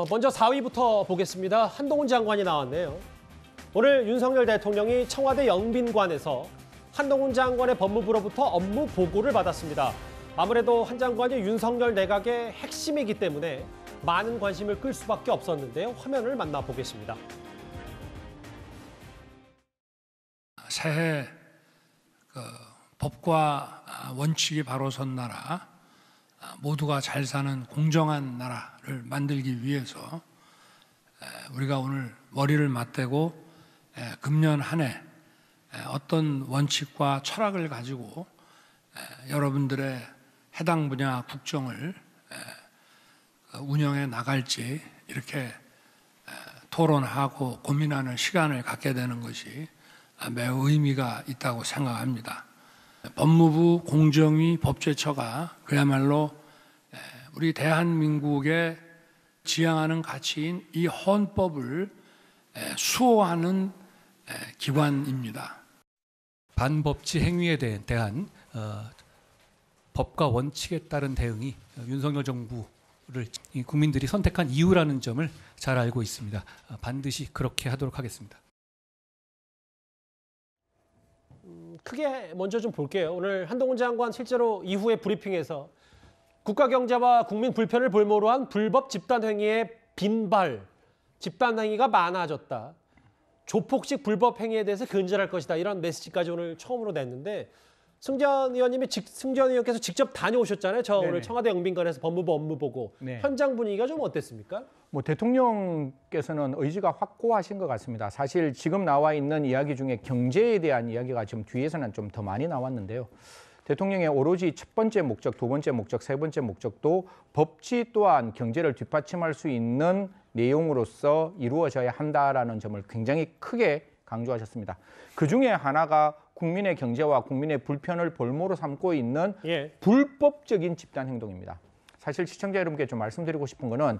먼저 4위부터 보겠습니다. 한동훈 장관이 나왔네요. 오늘 윤석열 대통령이 청와대 영빈관에서 한동훈 장관의 법무부로부터 업무 보고를 받았습니다. 아무래도 한 장관이 윤석열 내각의 핵심이기 때문에 많은 관심을 끌 수밖에 없었는데요. 화면을 만나보겠습니다. 새해 법과 원칙이 바로 선 나라, 모두가 잘 사는 공정한 나라를 만들기 위해서 우리가 오늘 머리를 맞대고 금년 한 해 어떤 원칙과 철학을 가지고 여러분들의 해당 분야 국정을 운영해 나갈지 이렇게 토론하고 고민하는 시간을 갖게 되는 것이 매우 의미가 있다고 생각합니다. 법무부 공정위 법제처가 그야말로 우리 대한민국의 지향하는 가치인 이 헌법을 수호하는 기관입니다. 반법치 행위에 대한 법과 원칙에 따른 대응이 윤석열 정부를 국민들이 선택한 이유라는 점을 잘 알고 있습니다. 반드시 그렇게 하도록 하겠습니다. 크게 먼저 좀 볼게요. 오늘 한동훈 장관 실제로 이후에 브리핑에서 국가 경제와 국민 불편을 볼모로 한 불법 집단행위의 빈발, 집단행위가 많아졌다. 조폭식 불법 행위에 대해서 근절할 것이다. 이런 메시지까지 오늘 처음으로 냈는데 승전 의원께서 직접 다녀오셨잖아요. 네네. 오늘 청와대 영빈관에서 법무부 업무 보고 네. 현장 분위기가 좀 어땠습니까? 대통령께서는 의지가 확고하신 것 같습니다. 사실 지금 나와 있는 이야기 중에 경제에 대한 이야기가 지금 뒤에서는 좀 더 많이 나왔는데요. 대통령의 오로지 첫 번째 목적, 두 번째 목적, 세 번째 목적도 법치 또한 경제를 뒷받침할 수 있는 내용으로서 이루어져야 한다라는 점을 굉장히 크게 강조하셨습니다. 그중에 하나가 국민의 경제와 국민의 불편을 볼모로 삼고 있는 불법적인 집단 행동입니다. 사실 시청자 여러분께 좀 말씀드리고 싶은 거는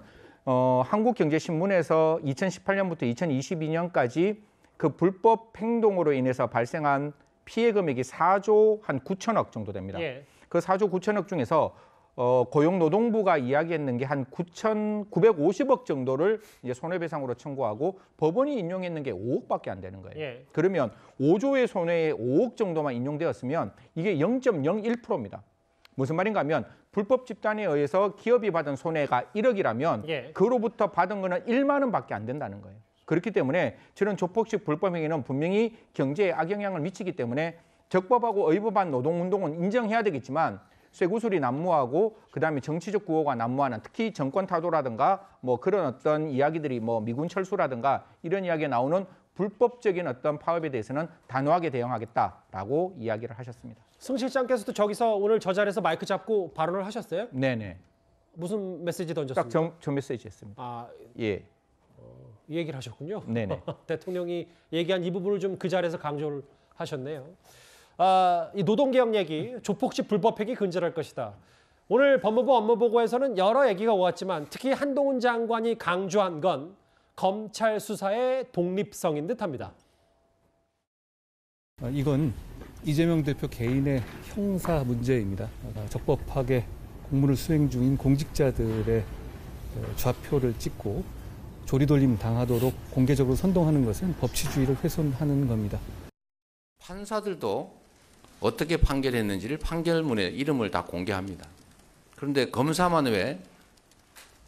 한국경제신문에서 2018년부터 2022년까지 그 불법 행동으로 인해서 발생한 피해 금액이 4조 한 9천억 정도 됩니다. 그 4조 9천억 중에서 고용노동부가 이야기했는 게 한 9,950억 정도를 이제 손해배상으로 청구하고 법원이 인용했는 게 5억밖에 안 되는 거예요. 그러면 5조의 손해에 5억 정도만 인용되었으면 이게 0.01%입니다. 무슨 말인가 하면 불법 집단에 의해서 기업이 받은 손해가 1억이라면 그로부터 받은 거는 1만 원밖에 안 된다는 거예요. 그렇기 때문에 저런 조폭식 불법 행위는 분명히 경제에 악영향을 미치기 때문에 적법하고 의법한 노동운동은 인정해야 되겠지만 쇠구슬이 난무하고 그다음에 정치적 구호가 난무하는 특히 정권 타도라든가 뭐 그런 어떤 이야기들이 뭐 미군 철수라든가 이런 이야기가 나오는 불법적인 어떤 파업에 대해서는 단호하게 대응하겠다라고 이야기를 하셨습니다. 승 실장께서도 저기서 오늘 저 자리에서 마이크 잡고 발언을 하셨어요? 네네. 무슨 메시지 던졌습니까? 딱 저 메시지 했습니다. 이 얘기를 하셨군요. 네네. 대통령이 얘기한 이 부분을 좀 그 자리에서 강조를 하셨네요. 이 노동개혁 얘기, 조폭식 불법행위 근절할 것이다. 오늘 법무부 업무보고에서는 여러 얘기가 오갔지만 특히 한동훈 장관이 강조한 건 검찰 수사의 독립성인 듯합니다. 이건 이재명 대표 개인의 형사 문제입니다. 적법하게 공무를 수행 중인 공직자들의 좌표를 찍고 조리돌림 당하도록 공개적으로 선동하는 것은 법치주의를 훼손하는 겁니다. 판사들도 어떻게 판결했는지를 판결문에 이름을 다 공개합니다. 그런데 검사만 왜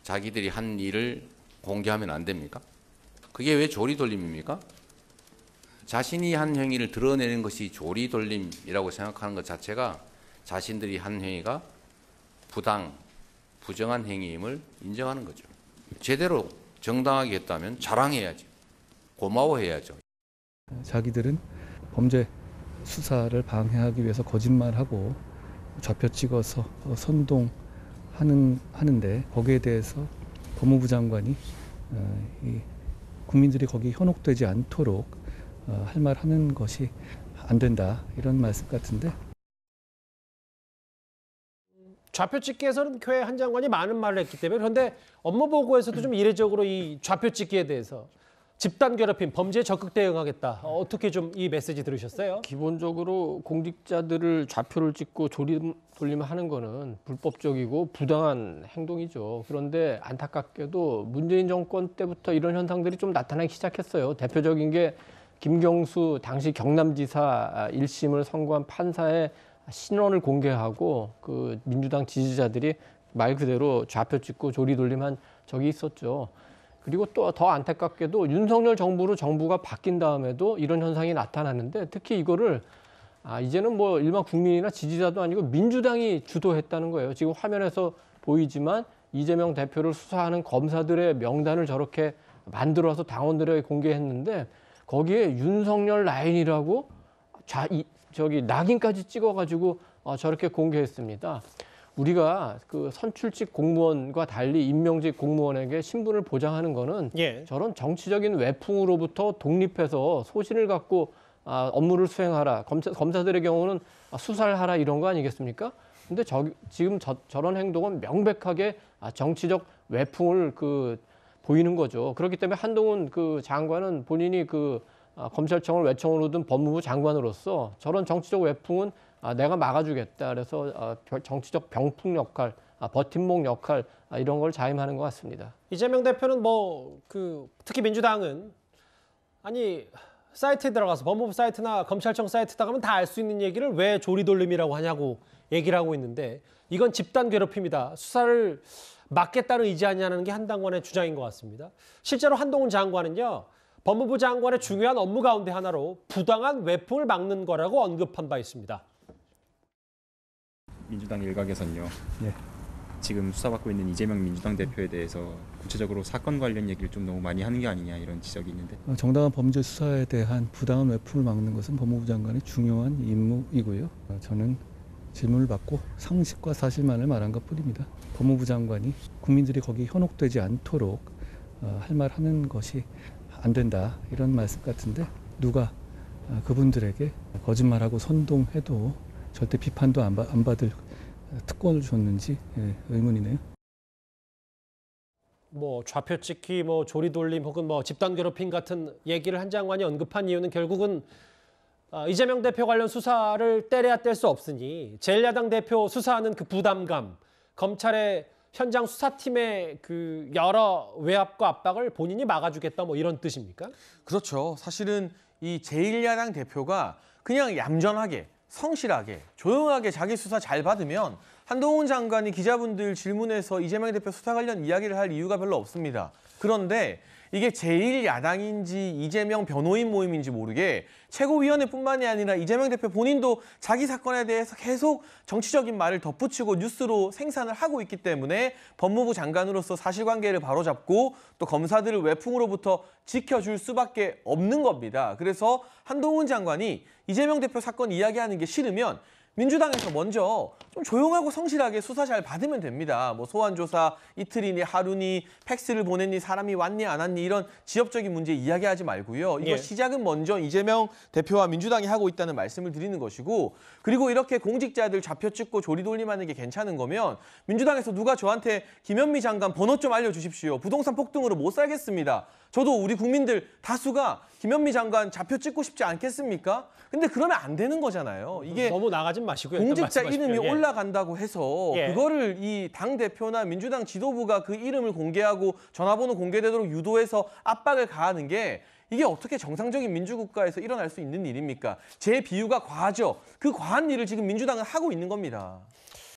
자기들이 한 일을 공개하면 안 됩니까? 그게 왜 조리돌림입니까? 자신이 한 행위를 드러내는 것이 조리돌림이라고 생각하는 것 자체가 자신들이 한 행위가 부정한 행위임을 인정하는 거죠. 제대로 정당하게 했다면 자랑해야죠. 고마워해야죠. 자기들은 범죄 수사를 방해하기 위해서 거짓말하고 좌표 찍어서 선동하는데 거기에 대해서 법무부 장관이 국민들이 거기 현혹되지 않도록 할 말 하는 것이 안 된다 이런 말씀 같은데. 좌표 찍기에서는 교회 한 장관이 많은 말을 했기 때문에 그런데 업무보고에서도 좀 이례적으로 이 좌표 찍기에 대해서 집단 괴롭힘, 범죄에 적극 대응하겠다. 어떻게 좀 이 메시지 들으셨어요? 기본적으로 공직자들을 좌표를 찍고 조리돌림하는 거는 불법적이고 부당한 행동이죠. 그런데 안타깝게도 문재인 정권 때부터 이런 현상들이 좀 나타나기 시작했어요. 대표적인 게 김경수 당시 경남지사 1심을 선고한 판사의 신원을 공개하고 그 민주당 지지자들이 말 그대로 좌표 찍고 조리돌림한 적이 있었죠. 그리고 또 더 안타깝게도 윤석열 정부로 정부가 바뀐 다음에도 이런 현상이 나타나는데 특히 이거를 이제는 뭐 일반 국민이나 지지자도 아니고 민주당이 주도했다는 거예요. 지금 화면에서 보이지만 이재명 대표를 수사하는 검사들의 명단을 저렇게 만들어서 당원들에게 공개했는데 거기에 윤석열 라인이라고 낙인까지 찍어가지고 저렇게 공개했습니다. 우리가 그 선출직 공무원과 달리 임명직 공무원에게 신분을 보장하는 거는 저런 정치적인 외풍으로부터 독립해서 소신을 갖고 업무를 수행하라. 검사들의 경우는 수사를 하라 이런 거 아니겠습니까? 근데 지금 저런 행동은 명백하게 정치적 외풍을 보이는 거죠. 그렇기 때문에 한동훈 그 장관은 본인이 검찰청을 외청으로 둔 법무부 장관으로서 저런 정치적 외풍은 내가 막아주겠다. 그래서 정치적 병풍 역할, 버팀목 역할 이런 걸 자임하는 것 같습니다. 이재명 대표는 특히 민주당은 사이트에 들어가서 법무부 사이트나 검찰청 사이트에 가면 다 알 수 있는 얘기를 왜 조리돌림이라고 하냐고 얘기를 하고 있는데 이건 집단 괴롭힘이다. 수사를 막겠다는 의지 아니냐는 게 한당원의 주장인 것 같습니다. 실제로 한동훈 장관은요. 법무부 장관의 중요한 업무 가운데 하나로 부당한 외풍을 막는 거라고 언급한 바 있습니다. 민주당 일각에서는요. 지금 수사받고 있는 이재명 민주당 대표에 대해서 구체적으로 사건 관련 얘기를 좀 너무 많이 하는 게 아니냐 이런 지적이 있는데 정당한 범죄 수사에 대한 부당한 외풍을 막는 것은 법무부 장관의 중요한 임무이고요. 저는 질문을 받고 상식과 사실만을 말한 것뿐입니다. 법무부 장관이 국민들이 거기에 현혹되지 않도록 할 말 하는 것이 안 된다 이런 말씀 같은데 누가 그분들에게 거짓말하고 선동해도 절대 비판도 안 받을 특권을 줬는지 의문이네요. 좌표 찍기, 조리돌림 혹은 집단 괴롭힘 같은 얘기를 한 장관이 언급한 이유는 결국은 이재명 대표 관련 수사를 때려야 뗄 수 없으니 제1야당 대표 수사하는 그 부담감, 검찰의 현장 수사팀의 그 여러 외압과 압박을 본인이 막아주겠다 이런 뜻입니까? 그렇죠. 사실은 이 제1야당 대표가 그냥 얌전하게 성실하게 조용하게 자기 수사 잘 받으면 한동훈 장관이 기자분들 질문에서 이재명 대표 수사 관련 이야기를 할 이유가 별로 없습니다. 그런데 이게 제1야당인지 이재명 변호인 모임인지 모르게 최고위원회뿐만이 아니라 이재명 대표 본인도 자기 사건에 대해서 계속 정치적인 말을 덧붙이고 뉴스로 생산을 하고 있기 때문에 법무부 장관으로서 사실관계를 바로잡고 또 검사들을 외풍으로부터 지켜줄 수밖에 없는 겁니다. 그래서 한동훈 장관이 이재명 대표 사건 이야기하는 게 싫으면 민주당에서 먼저 좀 조용하고 성실하게 수사 잘 받으면 됩니다. 소환 조사 이틀이니 하루니 팩스를 보냈니 사람이 왔니 안 왔니 이런 지역적인 문제 이야기하지 말고요. 이거 시작은 먼저 이재명 대표와 민주당이 하고 있다는 말씀을 드리는 것이고 그리고 이렇게 공직자들 좌표 찍고 조리돌림하는 게 괜찮은 거면 민주당에서 누가 저한테 김현미 장관 번호 좀 알려주십시오. 부동산 폭등으로 못 살겠습니다. 저도 우리 국민들 다수가 김현미 장관 좌표 찍고 싶지 않겠습니까? 근데 그러면 안 되는 거잖아요. 이게 너무 나가진 마시고요. 공직자 이름이 올라간다고 해서 그거를 이 당대표나 민주당 지도부가 그 이름을 공개하고 전화번호 공개되도록 유도해서 압박을 가하는 게 이게 어떻게 정상적인 민주국가에서 일어날 수 있는 일입니까? 제 비유가 과하죠. 그 과한 일을 지금 민주당은 하고 있는 겁니다.